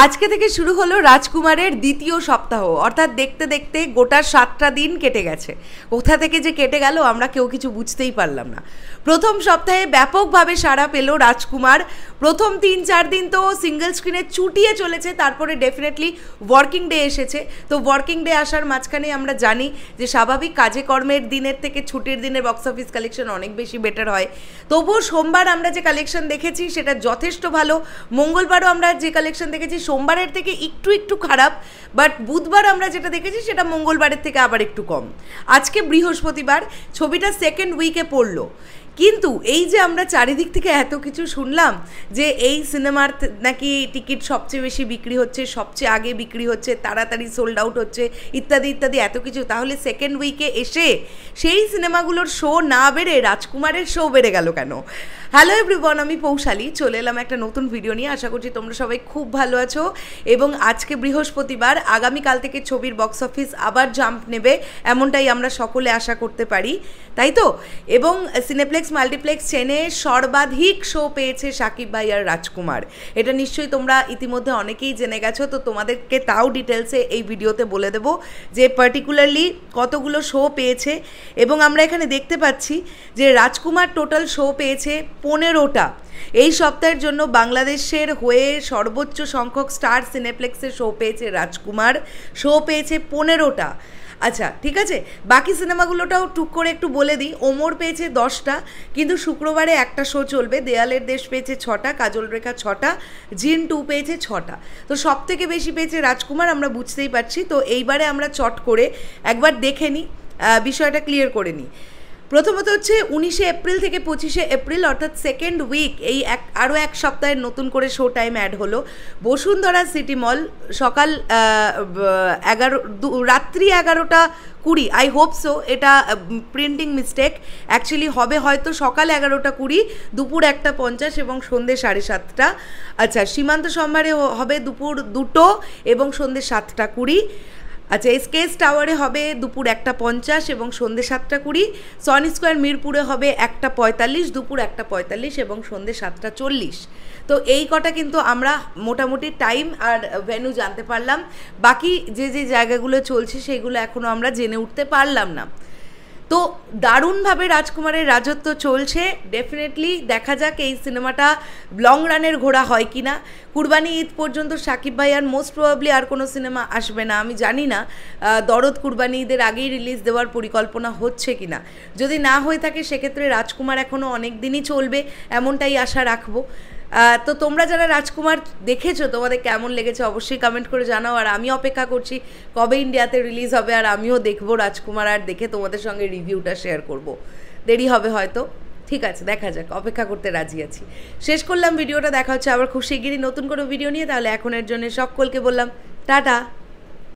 আজকে থেকে শুরু হলো রাজকুমারের দ্বিতীয় সপ্তাহ, অর্থাৎ দেখতে দেখতে গোটা 7টা দিন কেটে গেছে। কোথা থেকে যে কেটে গেল আমরা কেউ কিছু বুঝতেই পারলাম না। প্রথম সপ্তাহে ব্যাপকভাবে সাড়া পেল রাজকুমার। প্রথম 3-4 দিন তো সিঙ্গেল স্ক্রিনে চুটিয়ে চলেছে, তারপরে ডেফিনেটলি ওয়ার্কিং ডে এসেছে। তো ওয়ার্কিং ডে আসার মাঝখানে আমরা জানি যে স্বাভাবিক কাজে কর্মের দিনের থেকে ছুটির দিনের বক্স অফিস কালেকশন অনেক বেশি বেটার হয়। তবুও সোমবার আমরা যে কালেকশন দেখেছি সেটা যথেষ্ট ভালো। মঙ্গলবারও আমরা যে কালেকশন দেখেছি সোমবারের থেকে একটু খারাপ, বাট বুধবার আমরা যেটা দেখেছি সেটা মঙ্গলবারের থেকে আবার একটু কম। আজকে বৃহস্পতিবার, ছবিটা সেকেন্ড উইকে পড়লো। কিন্তু এই যে আমরা চারিদিক থেকে এত কিছু শুনলাম যে এই সিনেমার নাকি টিকিট সবচেয়ে বেশি বিক্রি হচ্ছে, সবচেয়ে আগে বিক্রি হচ্ছে, তাড়াতাড়ি সোল্ড আউট হচ্ছে, ইত্যাদি ইত্যাদি এত কিছু, তাহলে সেকেন্ড উইকে এসে সেই সিনেমাগুলোর শো না বেড়ে রাজকুমারের শো বেড়ে গেল কেন? হ্যালো এভরিওয়ান, আমি পৌশালী চলে এলাম একটা নতুন ভিডিও নিয়ে। আশা করছি তোমরা সবাই খুব ভালো আছো। এবং আজকে বৃহস্পতিবার, আগামীকাল থেকে ছবির বক্স অফিস আবার জাম্প নেবে, এমনটাই আমরা সকলে আশা করতে পারি, তাই তো? এবং সিনেপ্লেক্স মাল্টিপ্লেক্স চেনে সর্বাধিক শো পেয়েছে শাকিব ভাই আর রাজকুমার। এটা নিশ্চয়ই তোমরা ইতিমধ্যে অনেকেই জেনে গেছো, তো তোমাদেরকে তাও ডিটেলসে এই ভিডিওতে বলে দেবো যে পার্টিকুলারলি কতগুলো শো পেয়েছে। এবং আমরা এখানে দেখতে পাচ্ছি যে রাজকুমার টোটাল শো পেয়েছে 15টা। এই সপ্তাহের জন্য বাংলাদেশের হয়ে সর্বোচ্চ সংখ্যক স্টার সিনেপ্লেক্সে শো পেয়েছে রাজকুমার, শো পেয়েছে 15টা। আচ্ছা ঠিক আছে, বাকি সিনেমাগুলোটাও টুক করে একটু বলে দিই। ওমর পেয়েছে 10টা, কিন্তু শুক্রবারে একটা শো চলবে। দেয়ালের দেশ পেয়েছে 6টা, কাজল রেখা 6টা, জিন 2 পেয়েছে 6টা। তো সব থেকে বেশি পেয়েছে রাজকুমার, আমরা বুঝতেই পারছি। তো এইবারে আমরা চট করে একবার দেখে নিই, বিষয়টা ক্লিয়ার করে নিই। প্রথমত হচ্ছে 19শে এপ্রিল থেকে 25শে এপ্রিল, অর্থাৎ সেকেন্ড উইক, এই আরও এক সপ্তাহের নতুন করে শো টাইম অ্যাড হলো। বসুন্ধরা সিটি মল সকাল রাত্রি 11:20, আই হোপ সো, এটা প্রিন্টিং মিস্টেক, অ্যাকচুয়ালি হবে হয়তো সকাল 11:20, দুপুর 1:50 এবং সন্ধ্যে 7:30। আচ্ছা, সীমান্ত সম্ভারে হবে দুপুর 2 এবং সন্ধ্যে 7:20। আচ্ছা, এসকেএস টাওয়ারে হবে দুপুর 1:50 এবং সন্ধ্যে 7:20। সন স্কোয়ার মিরপুরে হবে 1:45, দুপুর 1:45 এবং সন্ধ্যে 7:40। তো এই কটা কিন্তু আমরা মোটামুটি টাইম আর ভেন্যু জানতে পারলাম। বাকি যে যে জায়গাগুলো চলছে সেগুলো এখনও আমরা জেনে উঠতে পারলাম না। তো দারুণভাবে রাজকুমারের রাজত্ব চলছে। ডেফিনেটলি দেখা যাক এই সিনেমাটা লং রানের ঘোড়া হয় কি না। কুরবানি ঈদ পর্যন্ত শাকিব ভাই আর মোস্ট প্রবাবলি আর কোনো সিনেমা আসবে না, আমি জানি না। দরদ কুরবানি ঈদের আগেই রিলিজ দেওয়ার পরিকল্পনা হচ্ছে কি না। যদি না হয়ে থাকে সেক্ষেত্রে রাজকুমার এখনও অনেক দিনই চলবে, এমনটাই আশা রাখবো। তো তোমরা যারা রাজকুমার দেখেছো তোমাদের কেমন লেগেছে অবশ্যই কমেন্ট করে জানাও। আর আমি অপেক্ষা করছি কবে ইন্ডিয়াতে রিলিজ হবে, আর আমিও দেখবো রাজকুমার, আর দেখে তোমাদের সঙ্গে রিভিউটা শেয়ার করব। দেরি হবে হয়তো, ঠিক আছে, দেখা যাক, অপেক্ষা করতে রাজি আছি। শেষ করলাম ভিডিওটা, দেখা হচ্ছে আবার খুব শিগগিরই নতুন কোনো ভিডিও নিয়ে। তাহলে এখনের জন্য সকলকে বললাম টাটা।